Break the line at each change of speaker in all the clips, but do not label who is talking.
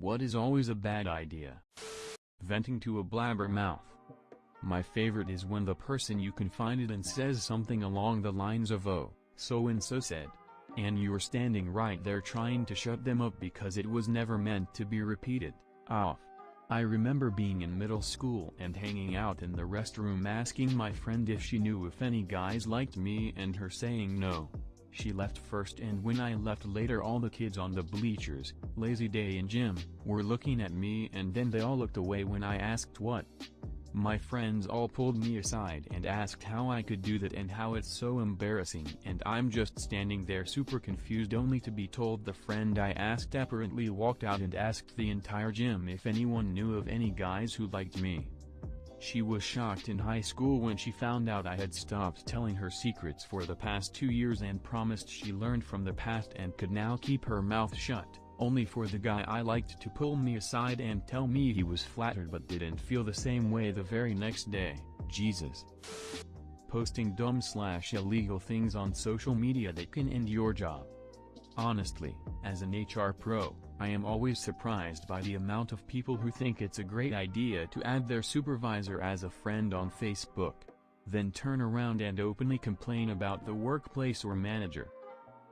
What is always a bad idea? Venting to a blabbermouth. My favorite is when the person you confide it in says something along the lines of "oh, so-and-so said," and you're standing right there trying to shut them up because it was never meant to be repeated. Off. I remember being in middle school and hanging out in the restroom asking my friend if she knew if any guys liked me and her saying no. She left first, and when I left later all the kids on the bleachers, lazy day in gym, were looking at me, and then they all looked away when I asked what. My friends all pulled me aside and asked how I could do that and how it's so embarrassing, and I'm just standing there super confused, only to be told the friend I asked apparently walked out and asked the entire gym if anyone knew of any guys who liked me. She was shocked in high school when she found out I had stopped telling her secrets for the past 2 years and promised she learned from the past and could now keep her mouth shut, only for the guy I liked to pull me aside and tell me he was flattered but didn't feel the same way the very next day. Jesus. Posting dumb/illegal things on social media that can end your job. Honestly, as an HR pro, I am always surprised by the amount of people who think it's a great idea to add their supervisor as a friend on Facebook, then turn around and openly complain about the workplace or manager.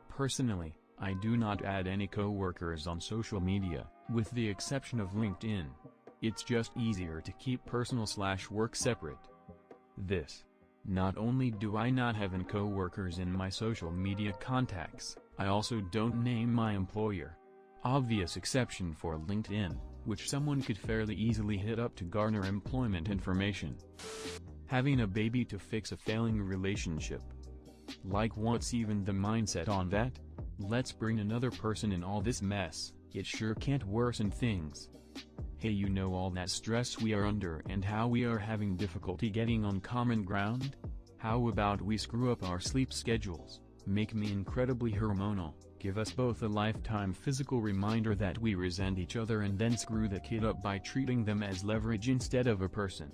Personally, I do not add any coworkers on social media, with the exception of LinkedIn. It's just easier to keep personal/work separate. Not only do I not have any coworkers in my social media contacts, I also don't name my employer. Obvious exception for LinkedIn, which someone could fairly easily hit up to garner employment information. Having a baby to fix a failing relationship. Like, what's even the mindset on that? Let's bring another person in all this mess, it sure can't worsen things. Hey, you know all that stress we are under and how we are having difficulty getting on common ground? How about we screw up our sleep schedules, make me incredibly hormonal, give us both a lifetime physical reminder that we resent each other, and then screw the kid up by treating them as leverage instead of a person.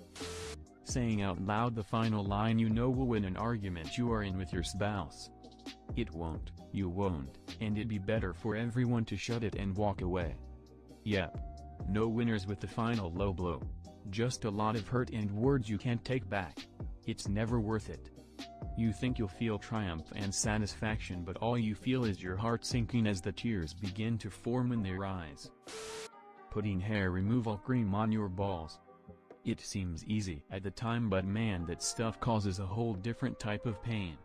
Saying out loud the final line you know will win an argument you are in with your spouse. It won't, you won't, and it'd be better for everyone to shut it and walk away. Yep. No winners with the final low blow. Just a lot of hurt and words you can't take back. It's never worth it. You think you'll feel triumph and satisfaction, but all you feel is your heart sinking as the tears begin to form in their eyes. Putting hair removal cream on your balls. It seems easy at the time, but man, that stuff causes a whole different type of pain.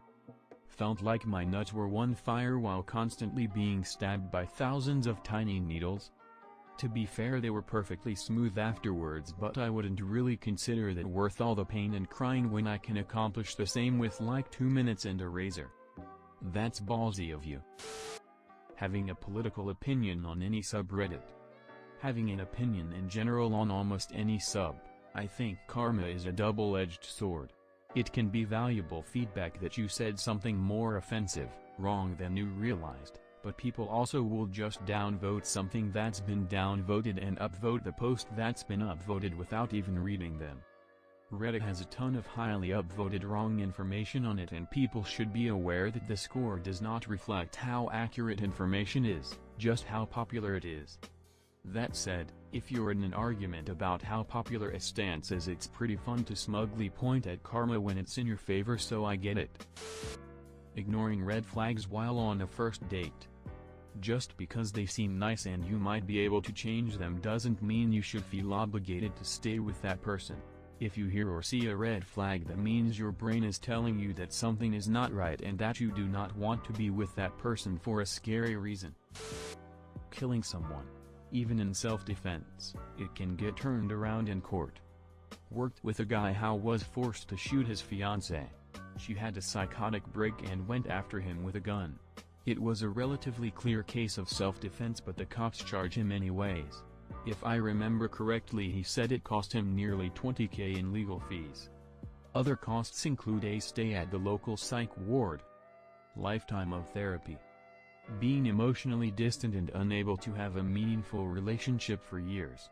Felt like my nuts were on fire while constantly being stabbed by thousands of tiny needles. To be fair, they were perfectly smooth afterwards, but I wouldn't really consider that worth all the pain and crying when I can accomplish the same with like 2 minutes and a razor. That's ballsy of you. Having a political opinion on any subreddit. Having an opinion in general on almost any sub. I think karma is a double-edged sword. It can be valuable feedback that you said something more offensive, wrong than you realized. But people also will just downvote something that's been downvoted and upvote the post that's been upvoted without even reading them. Reddit has a ton of highly upvoted wrong information on it, and people should be aware that the score does not reflect how accurate information is, just how popular it is. That said, if you're in an argument about how popular a stance is, it's pretty fun to smugly point at karma when it's in your favor, so I get it. Ignoring red flags while on a first date. Just because they seem nice and you might be able to change them doesn't mean you should feel obligated to stay with that person. If you hear or see a red flag, that means your brain is telling you that something is not right and that you do not want to be with that person for a scary reason. Killing someone. Even in self-defense, it can get turned around in court. Worked with a guy who was forced to shoot his fiancée. She had a psychotic break and went after him with a gun. It was a relatively clear case of self-defense, but the cops charged him anyways. If I remember correctly, he said it cost him nearly $20,000 in legal fees. Other costs include a stay at the local psych ward, lifetime of therapy, being emotionally distant and unable to have a meaningful relationship for years.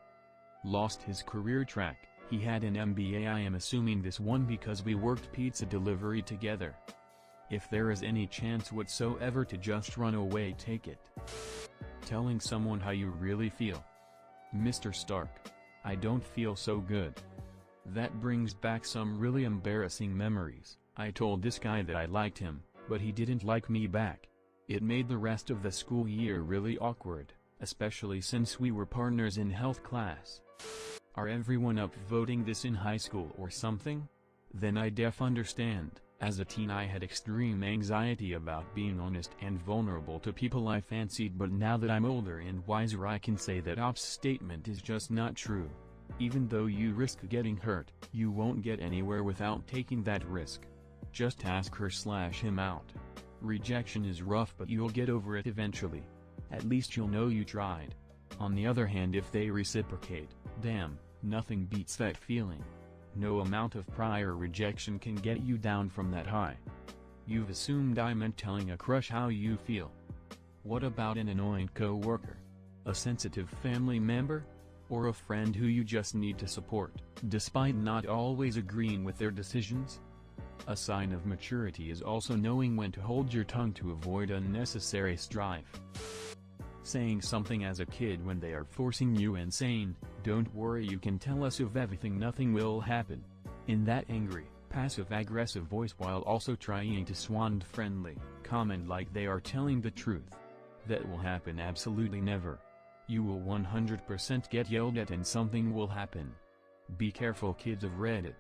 Lost his career track. He had an MBA. I am assuming this one because we worked pizza delivery together. If there is any chance whatsoever to just run away, take it. Telling someone how you really feel. Mr. Stark. I don't feel so good. That brings back some really embarrassing memories. I told this guy that I liked him, but he didn't like me back. It made the rest of the school year really awkward, especially since we were partners in health class. Are everyone upvoting this in high school or something? Then I def understand. As a teen I had extreme anxiety about being honest and vulnerable to people I fancied, but now that I'm older and wiser I can say that Op's statement is just not true. Even though you risk getting hurt, you won't get anywhere without taking that risk. Just ask her/him out. Rejection is rough, but you'll get over it eventually. At least you'll know you tried. On the other hand, if they reciprocate, damn, nothing beats that feeling. No amount of prior rejection can get you down from that high. You've assumed I meant telling a crush how you feel. What about an annoying co-worker? A sensitive family member? Or a friend who you just need to support, despite not always agreeing with their decisions? A sign of maturity is also knowing when to hold your tongue to avoid unnecessary strife. Saying something as a kid when they are forcing you and saying, "Don't worry, you can tell us of everything, nothing will happen," in that angry, passive-aggressive voice, while also trying to sound friendly, comment like they are telling the truth. That will happen absolutely never. You will 100% get yelled at and something will happen. Be careful, kids of Reddit.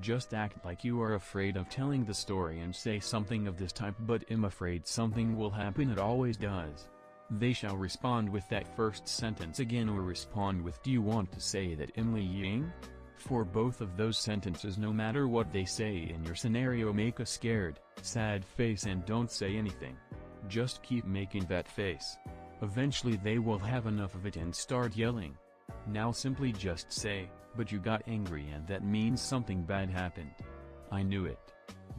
Just act like you are afraid of telling the story and say something of this type, "But am afraid something will happen." It always does. They shall respond with that first sentence again, or respond with, "Do you want to say that Emily Ying?" For both of those sentences, no matter what they say in your scenario, make a scared, sad face and don't say anything. Just keep making that face. Eventually they will have enough of it and start yelling. Now simply just say, "But you got angry and that means something bad happened." I knew it.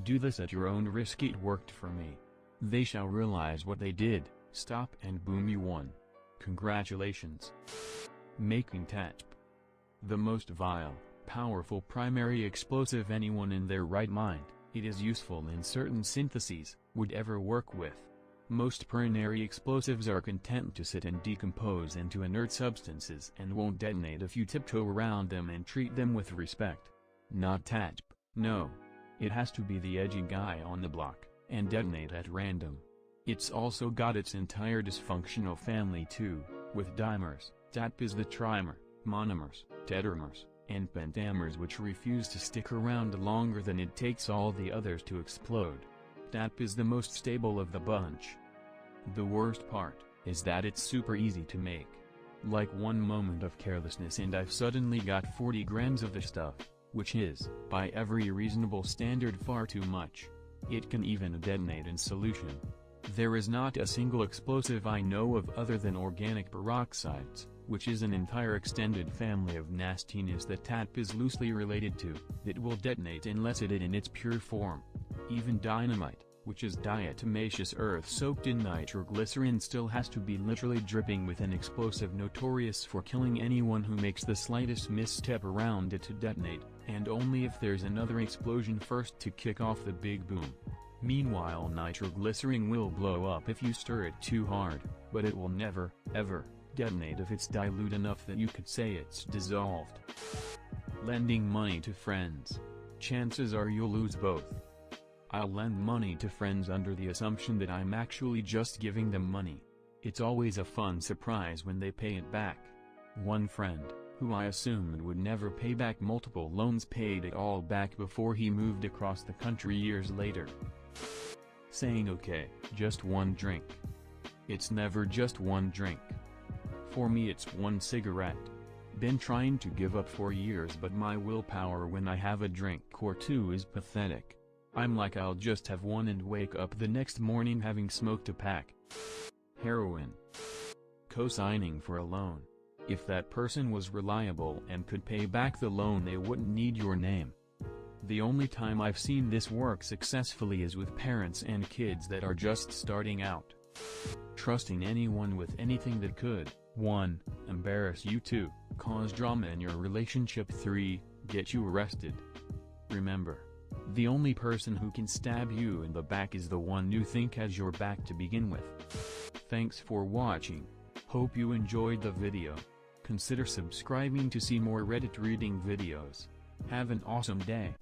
Do this at your own risk. It worked for me. They shall realize what they did. Stop and boom, you won. Congratulations. Making TATP. The most vile, powerful primary explosive anyone in their right mind, it is useful in certain syntheses, would ever work with. Most primary explosives are content to sit and decompose into inert substances and won't detonate if you tiptoe around them and treat them with respect. Not TATP, no. It has to be the edgy guy on the block, and detonate at random. It's also got its entire dysfunctional family too, with dimers. TATP is the trimer, monomers, tetramers, and pentamers, which refuse to stick around longer than it takes all the others to explode. TATP is the most stable of the bunch. The worst part is that it's super easy to make. Like one moment of carelessness and I've suddenly got 40 grams of the stuff, which is, by every reasonable standard, far too much. It can even detonate in solution. There is not a single explosive I know of other than organic peroxides, which is an entire extended family of nastiness that TATP is loosely related to, that will detonate unless it is in its pure form. Even dynamite, which is diatomaceous earth soaked in nitroglycerin, still has to be literally dripping with an explosive notorious for killing anyone who makes the slightest misstep around it to detonate, and only if there's another explosion first to kick off the big boom. Meanwhile, nitroglycerin will blow up if you stir it too hard, but it will never, ever, detonate if it's dilute enough that you could say it's dissolved. Lending money to friends. Chances are you'll lose both. I'll lend money to friends under the assumption that I'm actually just giving them money. It's always a fun surprise when they pay it back. One friend, who I assumed would never pay back multiple loans, paid it all back before he moved across the country years later. Saying okay, just one drink. It's never just one drink. For me it's one cigarette. Been trying to give up for years, but my willpower when I have a drink or two is pathetic. I'm like, I'll just have one and wake up the next morning having smoked a pack. Heroin. Co-signing for a loan. If that person was reliable and could pay back the loan, they wouldn't need your name. The only time I've seen this work successfully is with parents and kids that are just starting out. Trusting anyone with anything that could, 1. Embarrass you, 2. Cause drama in your relationship, 3. Get you arrested. Remember, the only person who can stab you in the back is the one you think has your back to begin with. Thanks for watching. Hope you enjoyed the video. Consider subscribing to see more Reddit reading videos. Have an awesome day.